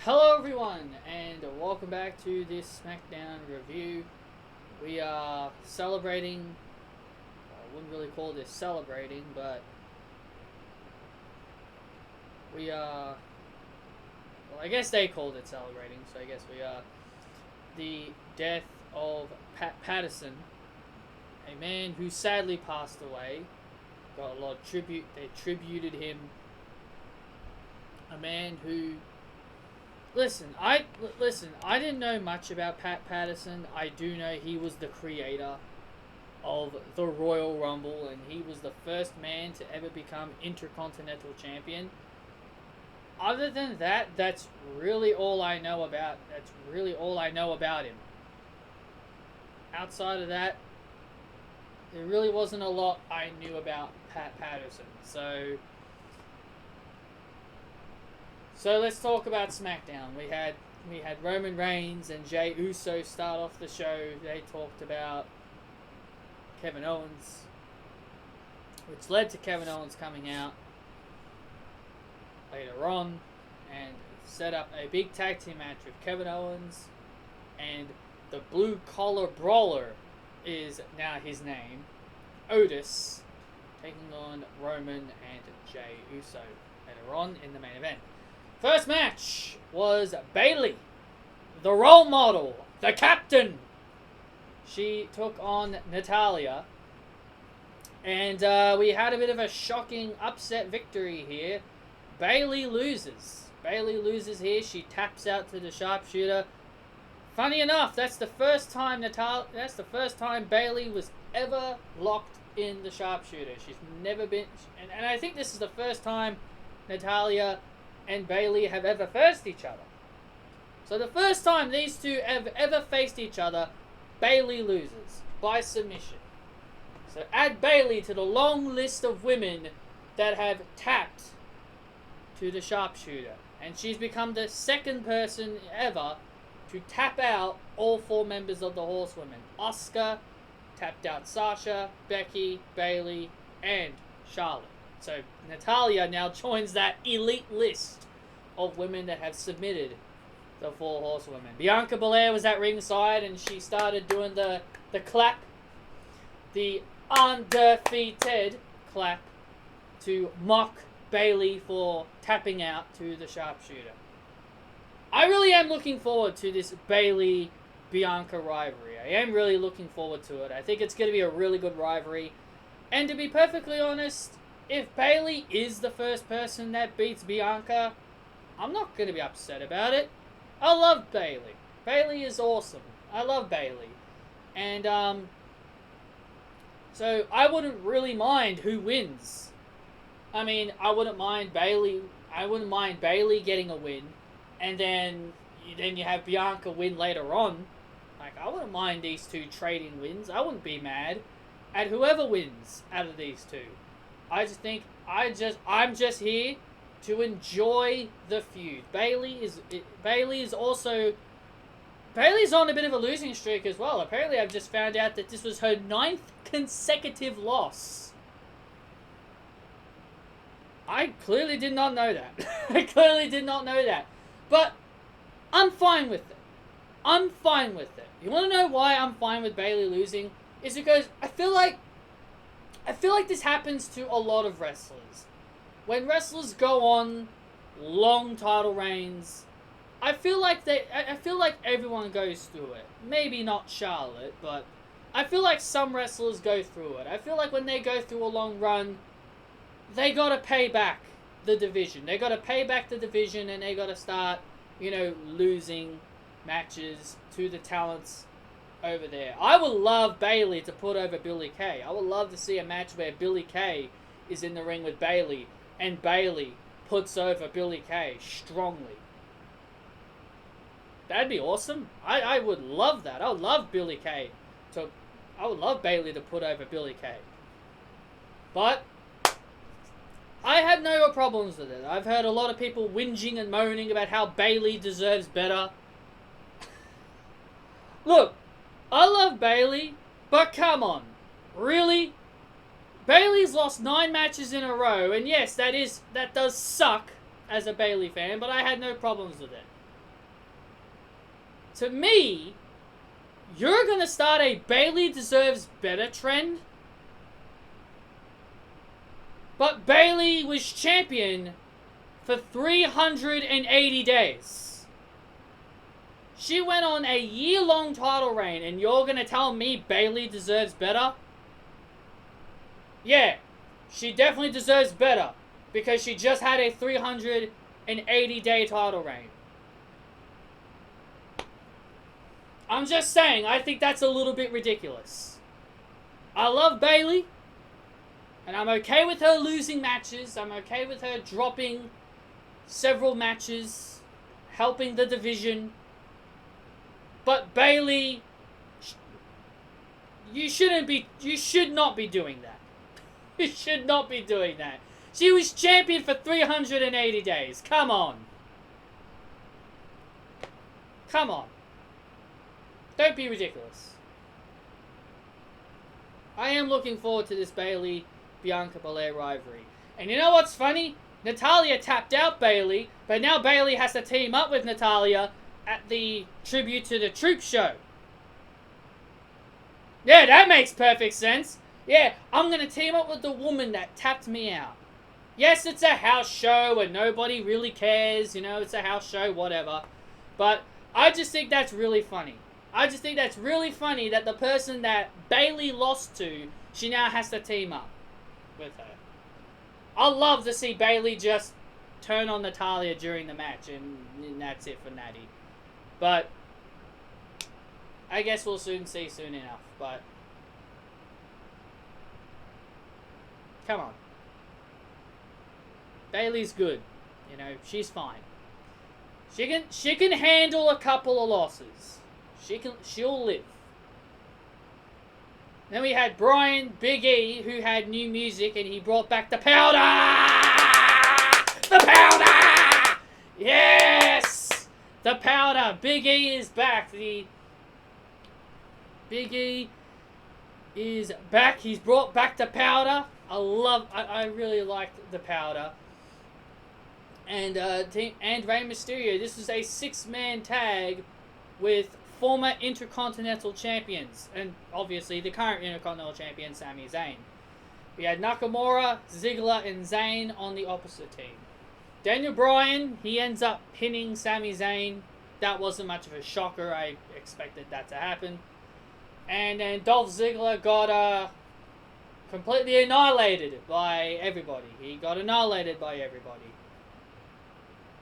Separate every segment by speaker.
Speaker 1: Hello everyone, and welcome back to this Smackdown review. We are celebrating, I wouldn't really call this celebrating, but we are, well, I guess they called it celebrating, so I guess we are, the death of Pat Patterson, a man who sadly passed away. Got a lot of tribute, they tributed him, a man who, Listen, I didn't know much about Pat Patterson. I do know he was the creator of the Royal Rumble, and he was the first man to ever become Intercontinental Champion. Other than that, that's really all I know about. That's really all I know about him. Outside of that, there really wasn't a lot I knew about Pat Patterson. So let's talk about SmackDown. We had Roman Reigns and Jey Uso start off the show. They talked about Kevin Owens, which led to Kevin Owens coming out later on and set up a big tag team match with Kevin Owens, and the Blue Collar Brawler is now his name, Otis, taking on Roman and Jey Uso later on in the main event. First match was Bayley, the role model, the captain. She took on Natalya, and we had a bit of a shocking upset victory here. Bayley loses. Bayley loses here. She taps out to the sharpshooter. Funny enough, that's the first time Bayley was ever locked in the sharpshooter. She's never been, and I think this is the first time Natalya and Bayley have ever faced each other. So the first time these two have ever faced each other, Bayley loses by submission. So add Bayley to the long list of women that have tapped to the sharpshooter. And she's become the second person ever to tap out all four members of the Horsewomen. Asuka tapped out Sasha, Becky, Bayley, and Charlotte. So Natalya now joins that elite list of women that have submitted the four Horsewomen. Bianca Belair was at ringside, and she started doing the clap, the undefeated clap, to mock Bayley for tapping out to the sharpshooter. I really am looking forward to this Bayley-Bianca rivalry. I am really looking forward to it. I think it's going to be a really good rivalry. And to be perfectly honest, if Bayley is the first person that beats Bianca, I'm not going to be upset about it. I love Bayley. Bayley is awesome. I love Bayley. And, so I wouldn't really mind who wins. I mean, I wouldn't mind Bayley getting a win, and then you have Bianca win later on. Like, I wouldn't mind these two trading wins. I wouldn't be mad at whoever wins out of these two. I just think I'm just here to enjoy the feud. Bayley's on a bit of a losing streak as well. Apparently, I've just found out that this was her 9th consecutive loss. I clearly did not know that. But I'm fine with it. You want to know why I'm fine with Bayley losing? It's because I feel like this happens to a lot of wrestlers. When wrestlers go on long title reigns, I feel like everyone goes through it. Maybe not Charlotte, but I feel like some wrestlers go through it. I feel like when they go through a long run, they gotta pay back the division. They gotta pay back the division, and they gotta start, losing matches to the talents over there. I would love Bayley to put over Billie Kay. I would love to see a match where Billie Kay is in the ring with Bayley, and Bayley puts over Billie Kay strongly. That'd be awesome. I would love that. I would love Bayley to put over Billie Kay. But I have no problems with it. I've heard a lot of people whinging and moaning about how Bayley deserves better. Look, I love Bayley, but come on. Really? Bayley's lost 9 matches in a row, and yes, that does suck as a Bayley fan, but I had no problems with it. to me, you're going to start a Bayley deserves better trend. But Bayley was champion for 380 days. She went on a year-long title reign, and you're going to tell me Bayley deserves better? Yeah, she definitely deserves better, because she just had a 380-day title reign. I'm just saying, I think that's a little bit ridiculous. I love Bayley, and I'm okay with her losing matches. I'm okay with her dropping several matches, helping the division. But Bayley, you should not be doing that. You should not be doing that. She was champion for 380 days. Come on. Come on. Don't be ridiculous. I am looking forward to this Bayley-Bianca Belair rivalry. And you know what's funny? Natalya tapped out Bayley, but now Bayley has to team up with Natalya at the Tribute to the Troop show. Yeah, that makes perfect sense. Yeah, I'm going to team up with the woman that tapped me out. Yes, it's a house show and nobody really cares. You know, it's a house show, whatever. But I just think that's really funny. I just think that's really funny that the person that Bayley lost to, she now has to team up with her. I'd love to see Bayley just turn on Natalya during the match, and that's it for Natty. But I guess we'll soon see soon enough. But come on, Bayley's good. You know, she's fine. She can handle a couple of losses. She'll live. Then we had Brian Big E, who had new music, and he brought back the powder! The powder! Yes! The powder! Big E is back. Big E is back. He's brought back the powder. I really liked the powder. And Rey Mysterio. This was a 6-man tag with former Intercontinental Champions, and obviously the current Intercontinental Champion, Sami Zayn. We had Nakamura, Ziggler, and Zayn on the opposite team. Daniel Bryan, he ends up pinning Sami Zayn. That wasn't much of a shocker. I expected that to happen. And then Dolph Ziggler got completely annihilated by everybody. He got annihilated by everybody.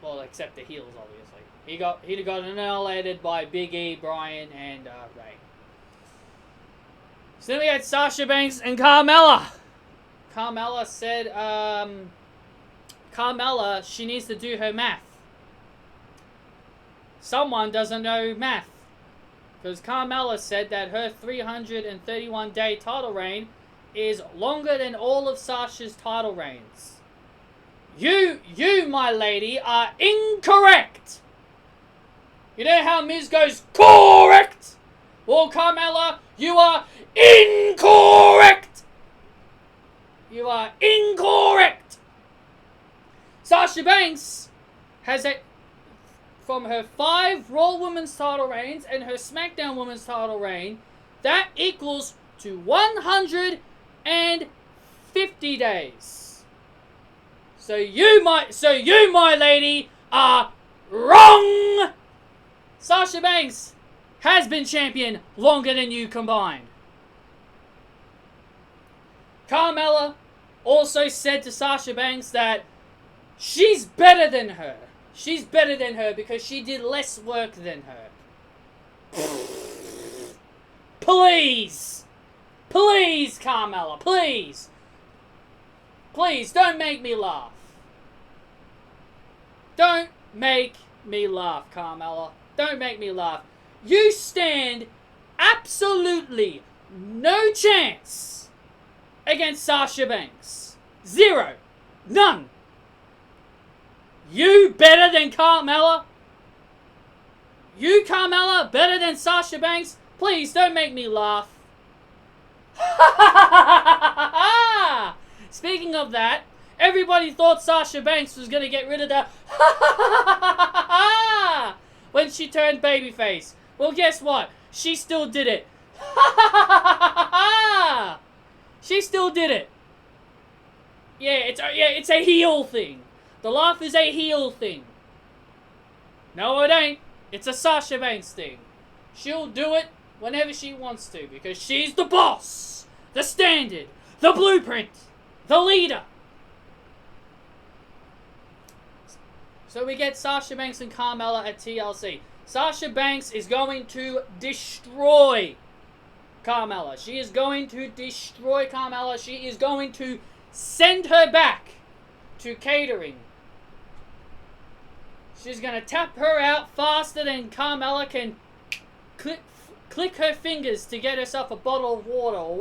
Speaker 1: Well, except the heels, obviously. He got annihilated by Big E, Bryan, and Rey. So then we had Sasha Banks and Carmella. Carmella said, she needs to do her math. Someone doesn't know math. Because Carmella said that her 331-day title reign is longer than all of Sasha's title reigns. You, my lady, are incorrect! You know how Miz goes, correct? Well, Carmella, you are incorrect! You are incorrect! Sasha Banks has from her 5 Raw Women's title reigns and her SmackDown Women's title reign, that equals to 150 days. So you, my lady, are wrong! Sasha Banks has been champion longer than you combined. Carmella also said to Sasha Banks that she's better than her. She's better than her because she did less work than her. Please! Please, Carmella, please! Please, don't make me laugh. Don't make me laugh, Carmella. Don't make me laugh. You stand absolutely no chance against Sasha Banks. 0. None. You better than Carmella? You, Carmella, better than Sasha Banks? Please, don't make me laugh. Speaking of that, everybody thought Sasha Banks was going to get rid of the when she turned babyface. Well, guess what? She still did it. She still did it. Yeah, it's a heel thing. The laugh is a heel thing. No, it ain't. It's a Sasha Banks thing. She'll do it whenever she wants to because she's the boss, the standard, the blueprint, the leader. So we get Sasha Banks and Carmella at TLC. Sasha Banks is going to destroy Carmella. She is going to destroy Carmella. She is going to send her back to catering. She's going to tap her out faster than Carmella can click her fingers to get herself a bottle of water or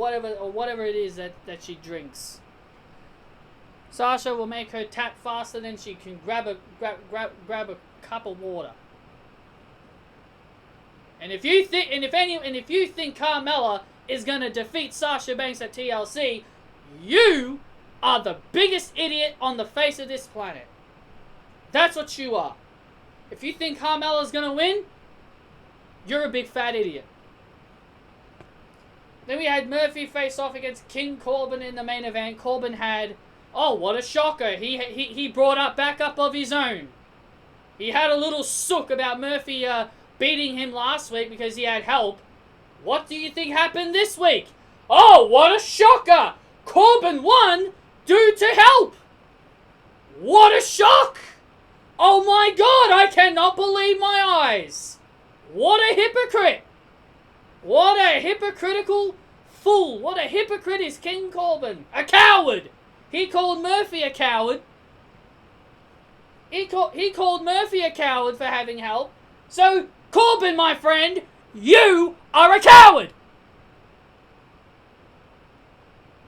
Speaker 1: whatever it is that she drinks. Sasha will make her tap faster than she can grab a cup of water. And if you think Carmella is gonna defeat Sasha Banks at TLC, you are the biggest idiot on the face of this planet. That's what you are. If you think Carmella's gonna win, you're a big fat idiot. Then we had Murphy face off against King Corbin in the main event. Corbin had, oh, what a shocker. He brought up backup of his own. He had a little sook about Murphy beating him last week because he had help. What do you think happened this week? Oh, what a shocker. Corbin won due to help. What a shock. Oh my God, I cannot believe my eyes. What a hypocrite. What a hypocritical fool. What a hypocrite is King Corbin. A coward. He called Murphy a coward. He called Murphy a coward for having help. So, Corbin, my friend, you are a coward.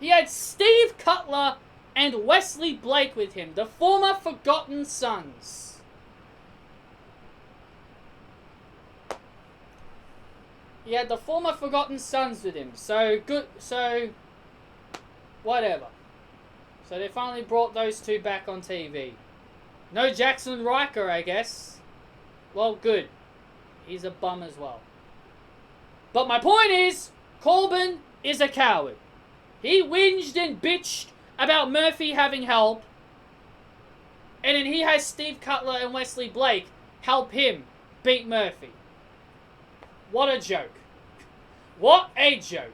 Speaker 1: He had Steve Cutler and Wesley Blake with him, the former Forgotten Sons. He had the former Forgotten Sons with him. So, good. So, whatever. So they finally brought those two back on TV. No Jackson Riker, I guess. Well, good. He's a bum as well. But my point is, Corbin is a coward. He whinged and bitched about Murphy having help. And then he has Steve Cutler and Wesley Blake help him beat Murphy. What a joke. What a joke.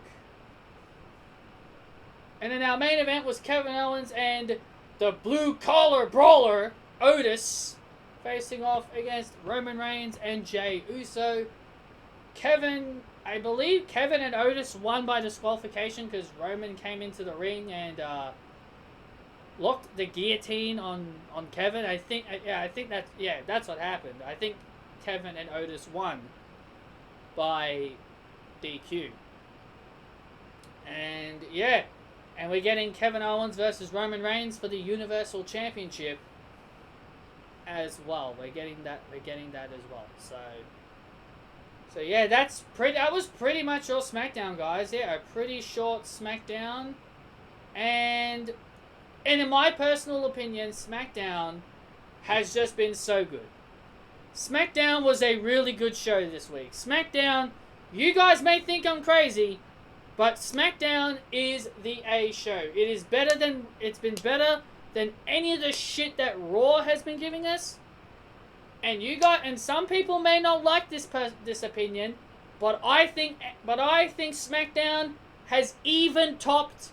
Speaker 1: And then our main event was Kevin Owens and the blue-collar brawler, Otis, facing off against Roman Reigns and Jey Uso. I believe Kevin and Otis won by disqualification because Roman came into the ring and locked the guillotine on Kevin. I think that's what happened. I think Kevin and Otis won by DQ. And yeah. And we're getting Kevin Owens versus Roman Reigns for the Universal Championship as well. We're getting that as well. So yeah, that was pretty much all SmackDown, guys. Yeah, a pretty short SmackDown. And in my personal opinion, SmackDown has just been so good. SmackDown was a really good show this week. SmackDown, you guys may think I'm crazy, but SmackDown is the A show. It's been better than any of the shit that Raw has been giving us. And some people may not like this opinion, but I think SmackDown has even topped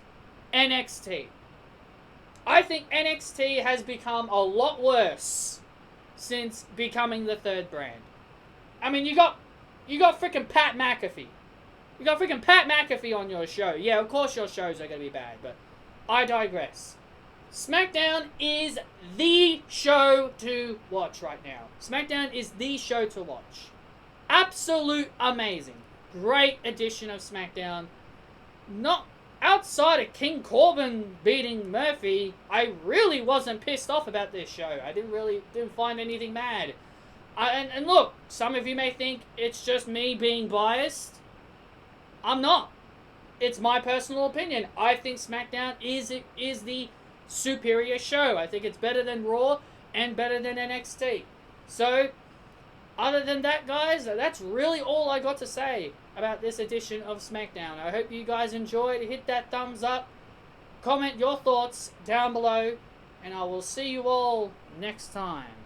Speaker 1: NXT. I think NXT has become a lot worse since becoming the third brand. I mean, you got freaking Pat McAfee. You got freaking Pat McAfee on your show. Yeah, of course your shows are going to be bad, but I digress. SmackDown is the show to watch right now. SmackDown is the show to watch. Absolute amazing. Great addition of SmackDown. Not outside of King Corbin beating Murphy, I really wasn't pissed off about this show. I didn't find anything mad. And look, some of you may think it's just me being biased. I'm not. It's my personal opinion. I think SmackDown is the superior show. I think it's better than Raw and better than NXT. So, Other than that, guys, that's really all I got to say about this edition of SmackDown. I hope you guys enjoyed. Hit that thumbs up. Comment your thoughts down below. And I will see you all next time.